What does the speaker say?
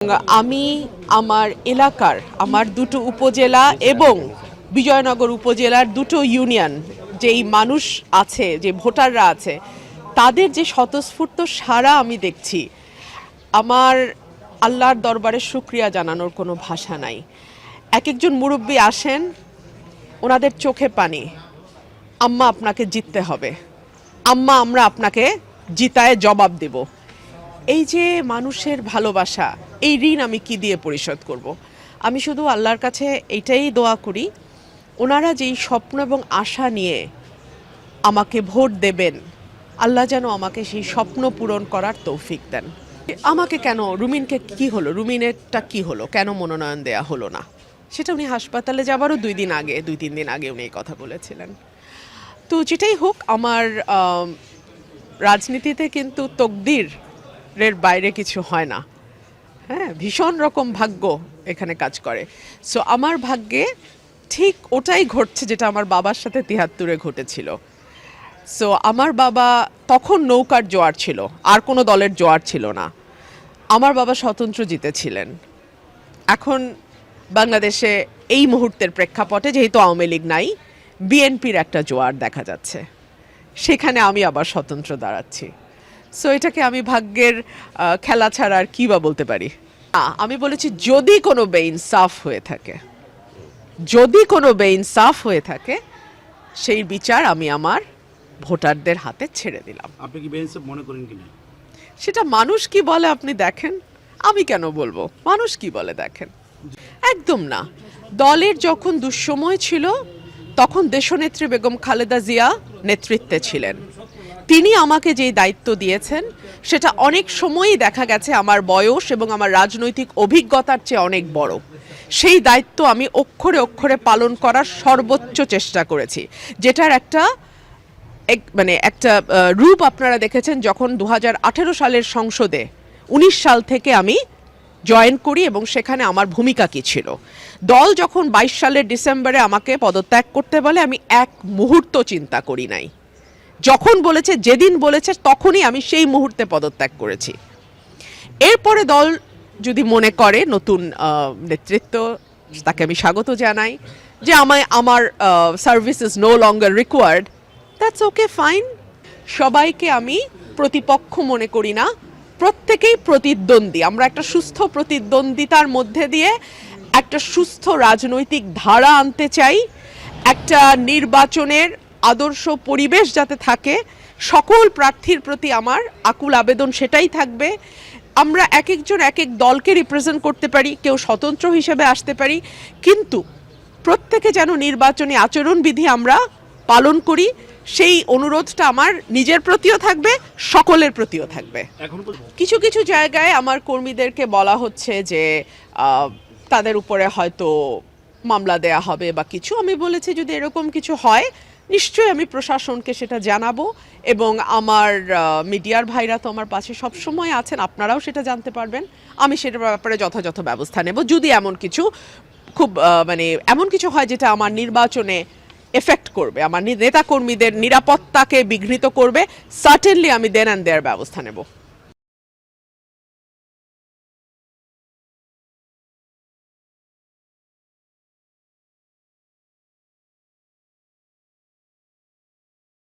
আমি আমার এলাকার আমার দুটো উপজেলা এবং বিজয়নগর উপজেলার দুটো ইউনিয়ন যেই মানুষ আছে যে ভোটাররা আছে তাদের যে স্বতঃস্ফূর্ত সাড়া আমি দেখছি আমার আল্লাহর দরবারে শুকরিয়া জানানোর কোনো ভাষা নাই। এক একজন মুরব্বী আসেন, ওনাদের চোখে পানি, আম্মা আপনাকে জিততে হবে, আম্মা আমরা আপনাকে জিতায় জবাব দেব। এই যে মানুষের ভালোবাসা, এই ঋণ আমি কি দিয়ে পরিশোধ করব? আমি শুধু আল্লাহর কাছে এইটাই দোয়া করি, ওনারা যেই স্বপ্ন এবং আশা নিয়ে আমাকে ভোট দেবেন, আল্লাহ যেন আমাকে সেই স্বপ্ন পূরণ করার তৌফিক দেন। আমাকে কেন রুমিনকে কি হলো, রুমিনেরটা কি হলো, কেন মনোনয়ন দেয়া হলো না, সেটা উনি হাসপাতালে যাবারও 2-3 দিন আগে উনি এই কথা বলেছিলেন। তো যেটাই হোক, আমার রাজনীতিতে কিন্তু তকদিরের বাইরে কিছু হয় না। হ্যাঁ, ভীষণ রকম ভাগ্য এখানে কাজ করে। সো আমার ভাগ্যে ঠিক ওটাই ঘটছে যেটা আমার বাবার সাথে 73-এ ঘটেছিল। সো আমার বাবা তখন নৌকার জোয়ার ছিল, আর কোনো দলের জোয়ার ছিল না। আমার বাবা স্বতন্ত্র জিতেছিলেন। এখন বাংলাদেশে এই মুহূর্তের প্রেক্ষাপটে যেহেতু আওয়ামী লীগ নাই, বিএনপির একটা জোয়ার দেখা যাচ্ছে, সেখানে আমি আবার স্বতন্ত্র দাঁড়াচ্ছি। সো এটাকে আমি ভাগ্যের খেলা ছাড়া আর কী বা বলতে পারি। আমি বলেছি যদি কোনো বেইনসাফ হয়ে থাকে, যদি কোনো বেইনসাফ হয়ে থাকে, সেই বিচার আমি আমার ভোটারদের হাতে ছেড়ে দিলাম। আপনি কি বেইনসাফ মনে করেন কিনা? সেটা মানুষ কি বলে আপনি দেখেন, আমি কেন বলবো? মানুষ কি বলে দেখেন। একদম না। দলের যখন দুঃসময় ছিল তখন দেশনেত্রী বেগম খালেদা জিয়া নেতৃত্বে ছিলেন। তিনি আমাকে যেই দায়িত্ব দিয়েছেন সেটা অনেক সময়ই দেখা গেছে আমার বয়স এবং আমার রাজনৈতিক অভিজ্ঞতার চেয়ে অনেক বড়। সেই দায়িত্ব আমি অক্ষরে অক্ষরে পালন করার সর্বোচ্চ চেষ্টা করেছি, যেটার একটা রূপ আপনারা দেখেছেন যখন 2018 সালের সংসদে 19 সাল থেকে আমি জয়েন করি এবং সেখানে আমার ভূমিকা কী ছিল। দল যখন 22 সালের ডিসেম্বরে আমাকে পদত্যাগ করতে বলে, আমি এক মুহূর্ত চিন্তা করি নাই। যখন বলেছে, যেদিন বলেছে, তখনই আমি সেই মুহূর্তে পদত্যাগ করেছি। এরপরে দল যদি মনে করে নতুন নেতৃত্ব, তাকে আমি স্বাগত জানাই, যে আমার service is no longer required, that's okay, fine. সবাইকে আমি প্রতিপক্ষ মনে করি না, প্রত্যেকেই প্রতিদ্বন্দ্বী। আমরা একটা সুস্থ প্রতিদ্বন্দ্বিতার মধ্যে দিয়ে একটা সুস্থ রাজনৈতিক ধারা আনতে চাই। একটা নির্বাচনের আদর্শ পরিবেশ যাতে থাকে, সকল প্রার্থীর প্রতি আমার আকুল আবেদন সেটাই থাকবে। আমরা এক একজন এক এক দলকে রিপ্রেজেন্ট করতে পারি, কেউ স্বতন্ত্র হিসেবে আসতে পারি, কিন্তু প্রত্যেকে যেন নির্বাচনী আচরণবিধি আমরা পালন করি, সেই অনুরোধটা আমার নিজের প্রতিও থাকবে, সকলের প্রতিও থাকবে। কিছু কিছু জায়গায় আমার কর্মীদেরকে বলা হচ্ছে যে তাদের উপরে হয়তো মামলা দেয়া হবে বা কিছু। আমি বলেছি যদি এরকম কিছু হয় নিশ্চয়ই আমি প্রশাসনকে সেটা জানাবো, এবং আমার মিডিয়ার ভাইরা তো আমার পাশে সবসময় আছেন, আপনারাও সেটা জানতে পারবেন। আমি সেটার ব্যাপারে যথাযথ ব্যবস্থা নেব যদি এমন কিছু এমন কিছু হয় যেটা আমার নির্বাচনে এফেক্ট করবে, আমার নেতাকর্মীদের নিরাপত্তাকে বিঘ্নিত করবে, সার্টেনলি আমি দেন অ্যান্ড দেয়ার ব্যবস্থা নেব।